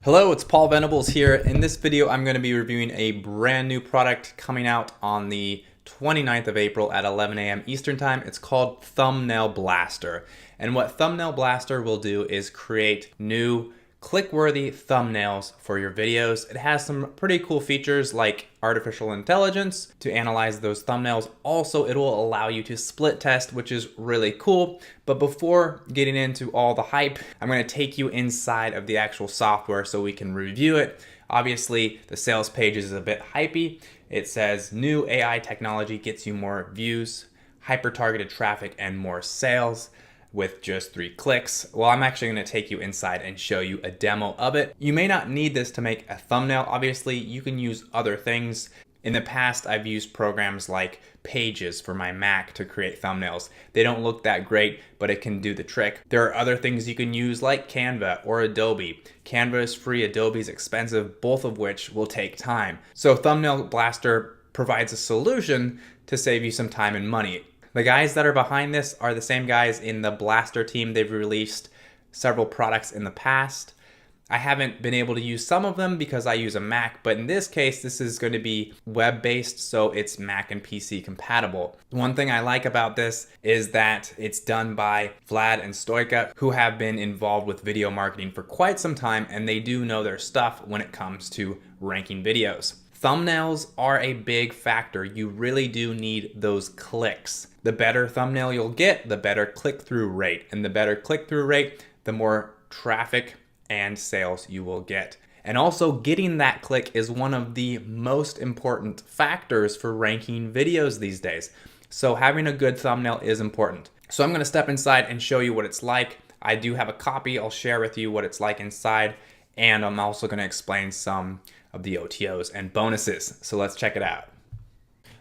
Hello, it's Paul Venables here. In this video, I'm going to be reviewing a brand new product coming out on the 29th of April at 11 a.m. Eastern Time. It's called Thumbnail Blaster. And what Thumbnail Blaster will do is create new click-worthy thumbnails for your videos. It has some pretty cool features like artificial intelligence to analyze those thumbnails. Also, it will allow you to split test, which is really cool. But before getting into all the hype, I'm going to take you inside of the actual software so we can review it. Obviously, the sales page is a bit hypey. It says new AI technology gets you more views, hyper-targeted traffic, and more sales with just 3 clicks. Well, I'm actually going to take you inside and show you a demo of it. You may not need this to make a thumbnail. Obviously, you can use other things. In the past, I've used programs like Pages for my Mac to create thumbnails. They don't look that great, but it can do the trick. There are other things you can use like Canva or Adobe. Canva is free, Adobe is expensive, both of which will take time. So Thumbnail Blaster provides a solution to save you some time and money. The guys that are behind this are the same guys in the Blaster team. They've released several products in the past. I haven't been able to use some of them because I use a Mac, but in this case, this is going to be web-based, so it's Mac and PC compatible. One thing I like about this is that it's done by Vlad and Stoica, who have been involved with video marketing for quite some time, and they do know their stuff when it comes to ranking videos. Thumbnails are a big factor. You really do need those clicks. The better thumbnail you'll get, the better click-through rate. And the better click-through rate, the more traffic and sales you will get. And also getting that click is one of the most important factors for ranking videos these days. So having a good thumbnail is important. So I'm going to step inside and show you what it's like. I do have a copy. I'll share with you what it's like inside. And I'm also going to explain some of the OTOs and bonuses. So let's check it out.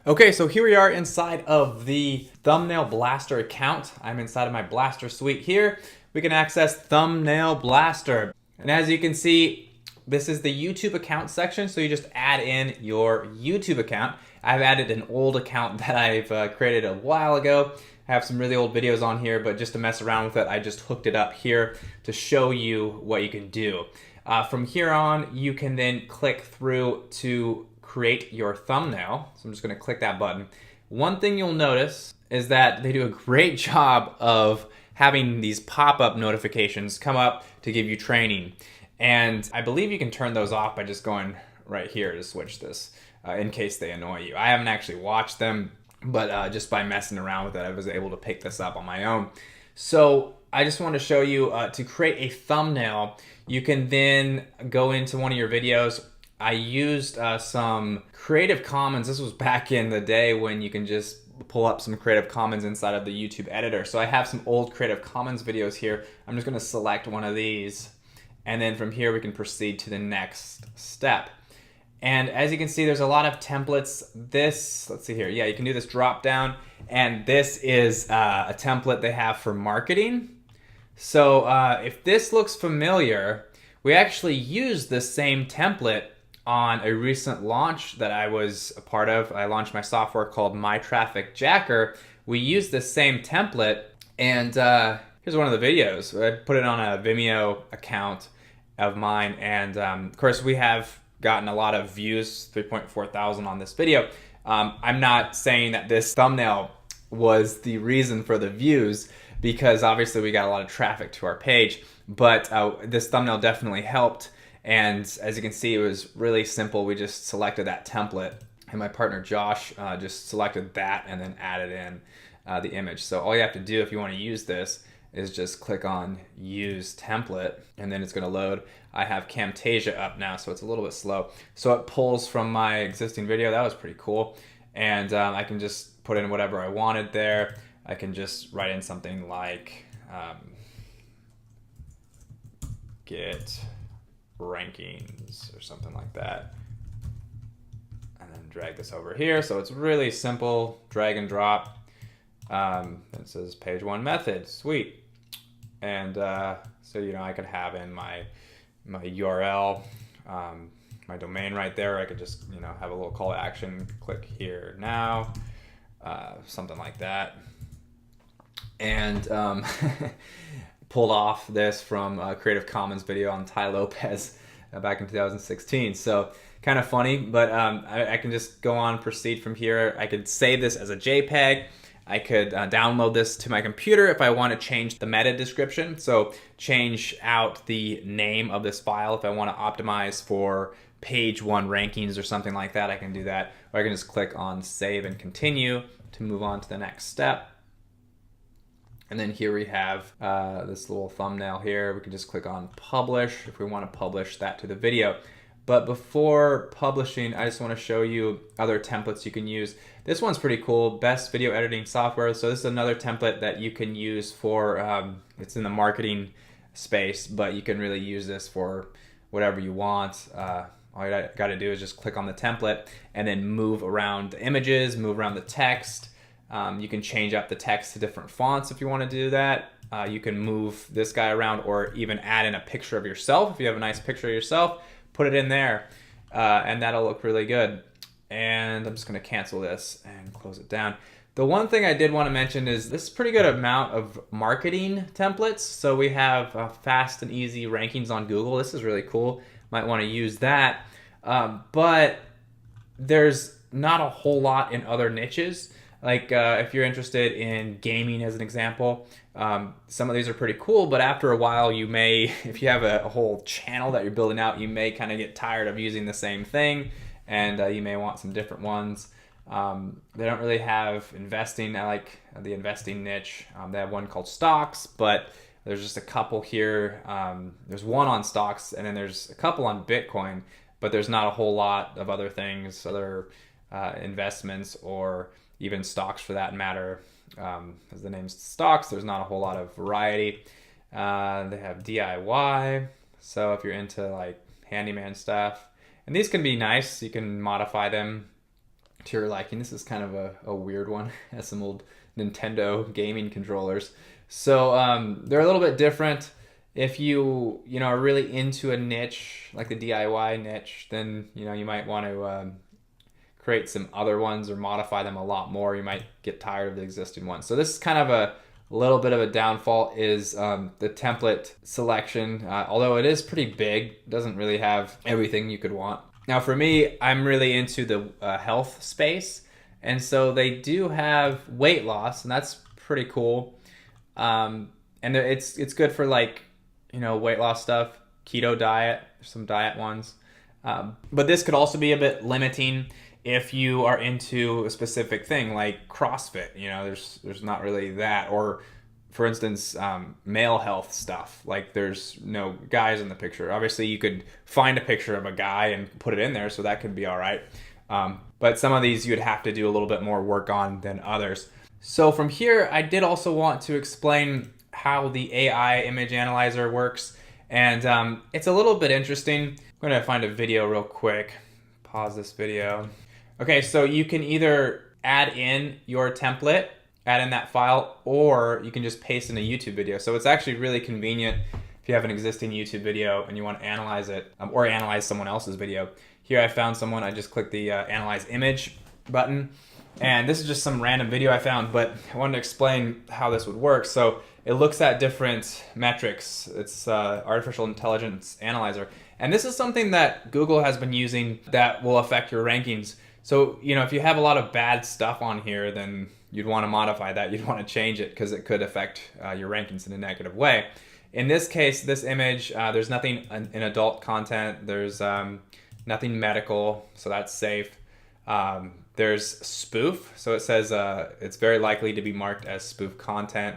Okay, so here we are inside of the Thumbnail Blaster account. I'm inside of my Blaster suite here. We can access Thumbnail Blaster. And as you can see, this is the YouTube account section. So you just add in your YouTube account. I've added an old account that I've created a while ago. I have some really old videos on here, but just to mess around with it, I just hooked it up here to show you what you can do. From here on, you can then click through to create your thumbnail. So I'm just going to click that button. One thing you'll notice is that they do a great job of having these pop-up notifications come up to give you training. And I believe you can turn those off by just going right here to switch this in case they annoy you. I haven't actually watched them, but just by messing around with it, I was able to pick this up on my own. So I just want to show you to create a thumbnail. You can then go into one of your videos. I used some Creative Commons. This was back in the day when you can just pull up some Creative Commons inside of the YouTube editor. So I have some old Creative Commons videos here. I'm just going to select one of these. And then from here, we can proceed to the next step. And as you can see, there's a lot of templates. This, let's see here. Yeah, you can do this drop down. And this is a template they have for marketing. So if this looks familiar, we actually used the same template on a recent launch that I was a part of. I launched my software called My Traffic Jacker. We used the same template, and here's one of the videos. I put it on a Vimeo account of mine, and of course we have gotten a lot of views, 3.4 thousand on this video. I'm not saying that this thumbnail was the reason for the views, because obviously we got a lot of traffic to our page, but this thumbnail definitely helped. And as you can see, it was really simple. We just selected that template, and my partner Josh just selected that and then added in the image. So all you have to do if you want to use this is just click on Use Template, and then it's going to load. I have Camtasia up now, so it's a little bit slow. So it pulls from my existing video. That was pretty cool. And I can just put in whatever I wanted there. I can just write in something like get rankings or something like that, and then drag this over here. So it's really simple, drag and drop. It says page 1 method, sweet. And so I could have in my URL, my domain right there. I could just have a little call to action, click here now, something like that. And pulled off this from a Creative Commons video on Tai Lopez. back in 2016. So kind of funny, but I can just go on, proceed from here. I could save this as a JPEG. I could download this to my computer if I want to change the meta description. So change out the name of this file if I want to optimize for page 1 rankings or something like that. I can do that, or I can just click on save and continue to move on to the next step. And then here we have this little thumbnail here. We can just click on publish if we want to publish that to the video. But before publishing, I just want to show you other templates you can use. This one's pretty cool, best video editing software. So this is another template that you can use for, it's in the marketing space, but you can really use this for whatever you want. All you got to do is just click on the template and then move around the images, move around the text. You can change up the text to different fonts if you want to do that. You can move this guy around or even add in a picture of yourself. If you have a nice picture of yourself, put it in there and that'll look really good. And I'm just going to cancel this and close it down. The one thing I did want to mention is this is a pretty good amount of marketing templates. So we have fast and easy rankings on Google. This is really cool. Might want to use that. But there's not a whole lot in other niches. Like if you're interested in gaming as an example, some of these are pretty cool, but after a while you may, if you have a whole channel that you're building out, you may kind of get tired of using the same thing, and you may want some different ones. They don't really have investing. I like the investing niche. They have one called stocks, but there's just a couple here. There's one on stocks, and then there's a couple on Bitcoin, but there's not a whole lot of other things, other investments, or even stocks for that matter. As the name's stocks, there's not a whole lot of variety. They have DIY, so if you're into like handyman stuff, and these can be nice, you can modify them to your liking. This is kind of a weird one. It has some old Nintendo gaming controllers. So they're a little bit different. If you are really into a niche, like the DIY niche, then you might want to create some other ones or modify them a lot more. You might get tired of the existing ones. So this is kind of a little bit of a downfall is the template selection. Although it is pretty big, it doesn't really have everything you could want. Now for me, I'm really into the health space. And so they do have weight loss, and that's pretty cool. And it's good for like, weight loss stuff, keto diet, some diet ones. But this could also be a bit limiting if you are into a specific thing like CrossFit. There's not really that, or for instance, male health stuff. Like there's no guys in the picture. Obviously you could find a picture of a guy and put it in there, so that could be all right. But some of these you'd have to do a little bit more work on than others. So from here, I did also want to explain how the AI image analyzer works. And it's a little bit interesting. I'm gonna find a video real quick. Pause this video. Okay, so you can either add in your template, add in that file, or you can just paste in a YouTube video. So it's actually really convenient if you have an existing YouTube video and you want to analyze it, or analyze someone else's video. Here I found someone, I just clicked the Analyze Image button, and this is just some random video I found, but I wanted to explain how this would work. So it looks at different metrics. It's Artificial Intelligence Analyzer. And this is something that Google has been using that will affect your rankings. So, if you have a lot of bad stuff on here, then you'd want to modify that. You'd want to change it because it could affect your rankings in a negative way. In this case, this image, there's nothing in adult content. There's nothing medical, so that's safe. There's spoof, so it says it's very likely to be marked as spoof content.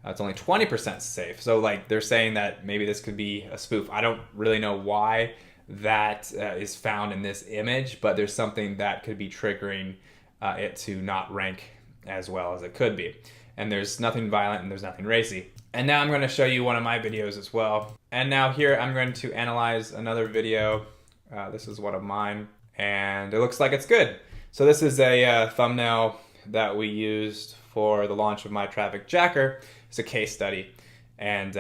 It's only 20% safe. So like they're saying that maybe this could be a spoof. I don't really know why that is found in this image, but there's something that could be triggering it to not rank as well as it could be. And there's nothing violent and there's nothing racy. And now I'm going to show you one of my videos as well. And now here I'm going to analyze another video. This is one of mine, and it looks like it's good. So this is a thumbnail that we used for the launch of My Traffic Jacker. It's a case study, and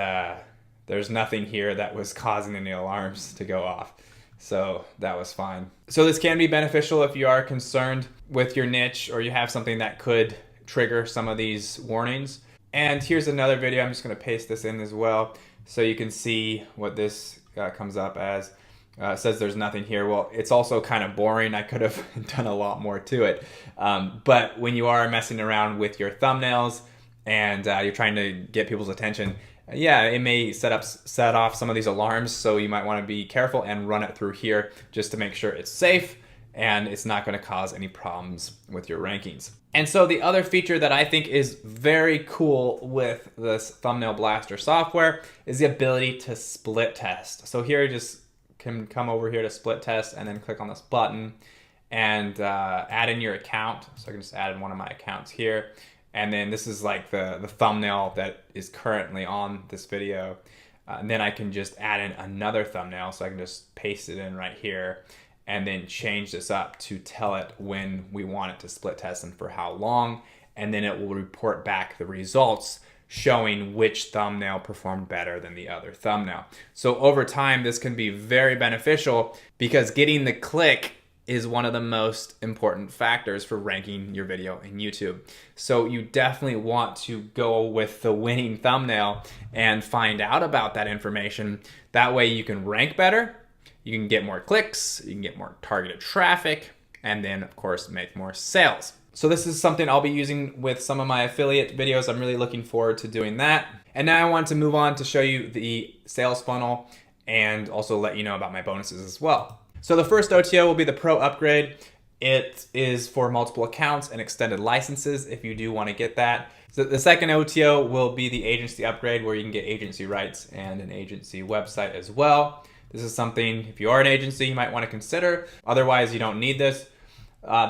there's nothing here that was causing any alarms to go off. So that was fine. So this can be beneficial if you are concerned with your niche or you have something that could trigger some of these warnings. And here's another video. I'm just going to paste this in as well so you can see what this comes up as. It says there's nothing here. Well, it's also kind of boring. I could have done a lot more to it. But when you are messing around with your thumbnails and you're trying to get people's attention, yeah, it may set off some of these alarms. So you might want to be careful and run it through here just to make sure it's safe and it's not going to cause any problems with your rankings. And so the other feature that I think is very cool with this Thumbnail Blaster software is the ability to split test. So here you just can come over here to split test and then click on this button and add in your account. So I can just add in one of my accounts here. And then this is like the thumbnail that is currently on this video. And then I can just add in another thumbnail. So I can just paste it in right here and then change this up to tell it when we want it to split test and for how long. And then it will report back the results showing which thumbnail performed better than the other thumbnail. So over time, this can be very beneficial because getting the click is one of the most important factors for ranking your video in YouTube. So you definitely want to go with the winning thumbnail and find out about that information. That way you can rank better, you can get more clicks, you can get more targeted traffic, and then of course make more sales. So this is something I'll be using with some of my affiliate videos. I'm really looking forward to doing that. And now I want to move on to show you the sales funnel and also let you know about my bonuses as well. So the first OTO will be the Pro Upgrade. It is for multiple accounts and extended licenses if you do want to get that. So the second OTO will be the Agency Upgrade, where you can get agency rights and an agency website as well. This is something, if you are an agency, you might want to consider. Otherwise, you don't need this.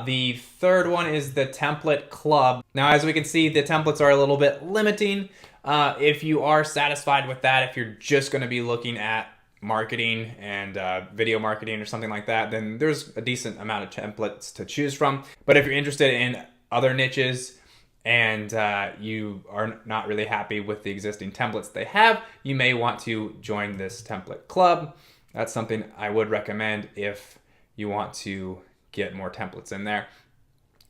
The third one is the Template Club. Now, as we can see, the templates are a little bit limiting. If you are satisfied with that, if you're just going to be looking at marketing and video marketing or something like that, then there's a decent amount of templates to choose from. But if you're interested in other niches and you are not really happy with the existing templates they have, you may want to join this Template Club. That's something I would recommend if you want to get more templates in there.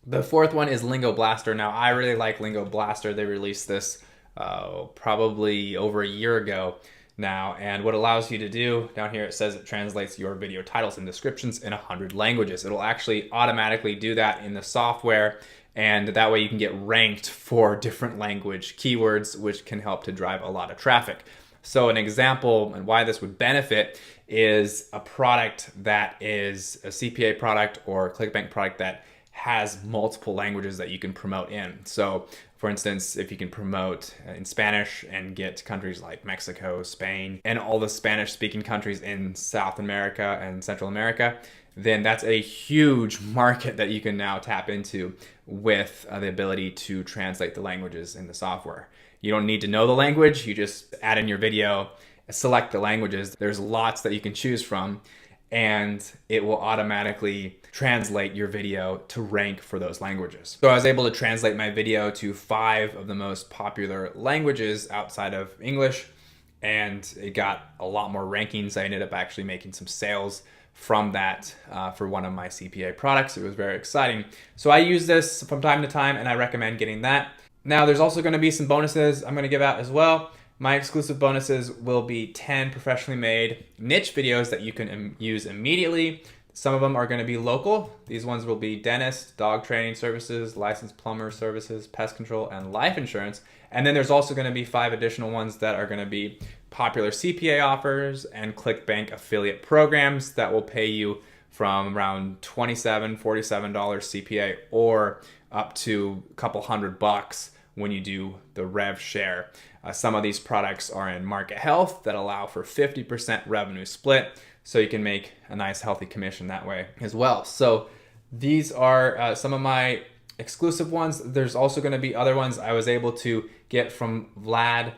The fourth one is Lingo Blaster. Now, I really like Lingo Blaster. They released this probably over a year ago now, and what it allows you to do, down here it says it translates your video titles and descriptions in 100 languages. It'll actually automatically do that in the software, and that way you can get ranked for different language keywords, which can help to drive a lot of traffic. So an example and why this would benefit is a product that is a CPA product or a ClickBank product that has multiple languages that you can promote in. So for instance, if you can promote in Spanish and get countries like Mexico, Spain, and all the Spanish speaking countries in South America and Central America, then that's a huge market that you can now tap into with the ability to translate the languages in the software. You don't need to know the language, you just add in your video, select the languages. There's lots that you can choose from, and it will automatically translate your video to rank for those languages. So I was able to translate my video to 5 of the most popular languages outside of English, and it got a lot more rankings. I ended up actually making some sales from that for one of my CPA products. It was very exciting. So I use this from time to time, and I recommend getting that. Now, there's also going to be some bonuses I'm going to give out as well. My exclusive bonuses will be 10 professionally made niche videos that you can use immediately. Some of them are going to be local. These ones will be dentist, dog training services, licensed plumber services, pest control, and life insurance. And then there's also going to be 5 additional ones that are going to be popular CPA offers and ClickBank affiliate programs that will pay you from around $27, $47 CPA or up to a couple $100 when you do the rev share. Some of these products are in market health that allow for 50% revenue split, so you can make a nice healthy commission that way as well. So these are some of my exclusive ones. There's also going to be other ones I was able to get from Vlad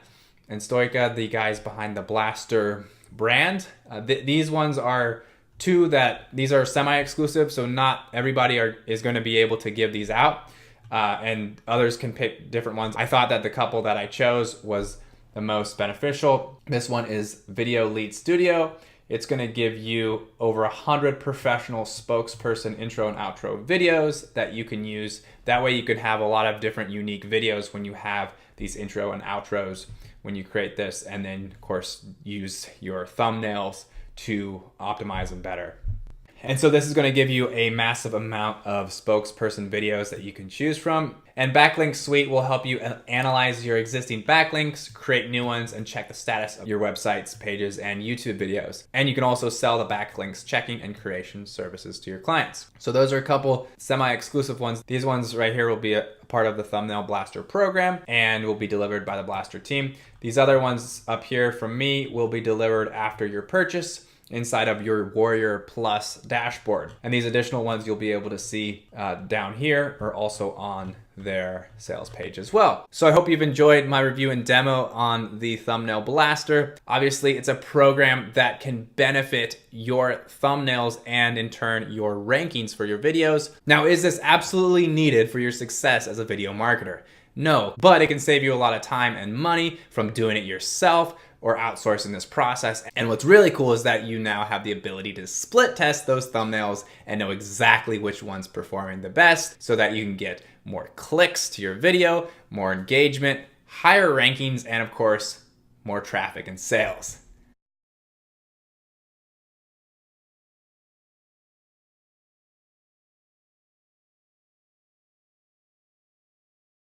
and Stoica, the guys behind the Blaster brand. These ones are these are semi-exclusive, so not everybody is going to be able to give these out. And others can pick different ones. I thought that the couple that I chose was the most beneficial. This one is Video Lead Studio. It's going to give you over 100 professional spokesperson intro and outro videos that you can use. That way you can have a lot of different unique videos when you have these intro and outros when you create this, and then of course use your thumbnails to optimize them better. And so this is going to give you a massive amount of spokesperson videos that you can choose from. And Backlink Suite will help you analyze your existing backlinks, create new ones, and check the status of your websites, pages, and YouTube videos. And you can also sell the backlinks checking and creation services to your clients. So those are a couple semi-exclusive ones. These ones right here will be a part of the Thumbnail Blaster program and will be delivered by the Blaster team. These other ones up here from me will be delivered after your purchase inside of your Warrior Plus dashboard. And these additional ones you'll be able to see down here or also on their sales page as well. So I hope you've enjoyed my review and demo on the Thumbnail Blaster. Obviously, it's a program that can benefit your thumbnails and in turn your rankings for your videos. Now, is this absolutely needed for your success as a video marketer? No, but it can save you a lot of time and money from doing it yourself or outsourcing this process. And what's really cool is that you now have the ability to split test those thumbnails and know exactly which one's performing the best so that you can get more clicks to your video, more engagement, higher rankings, and of course, more traffic and sales.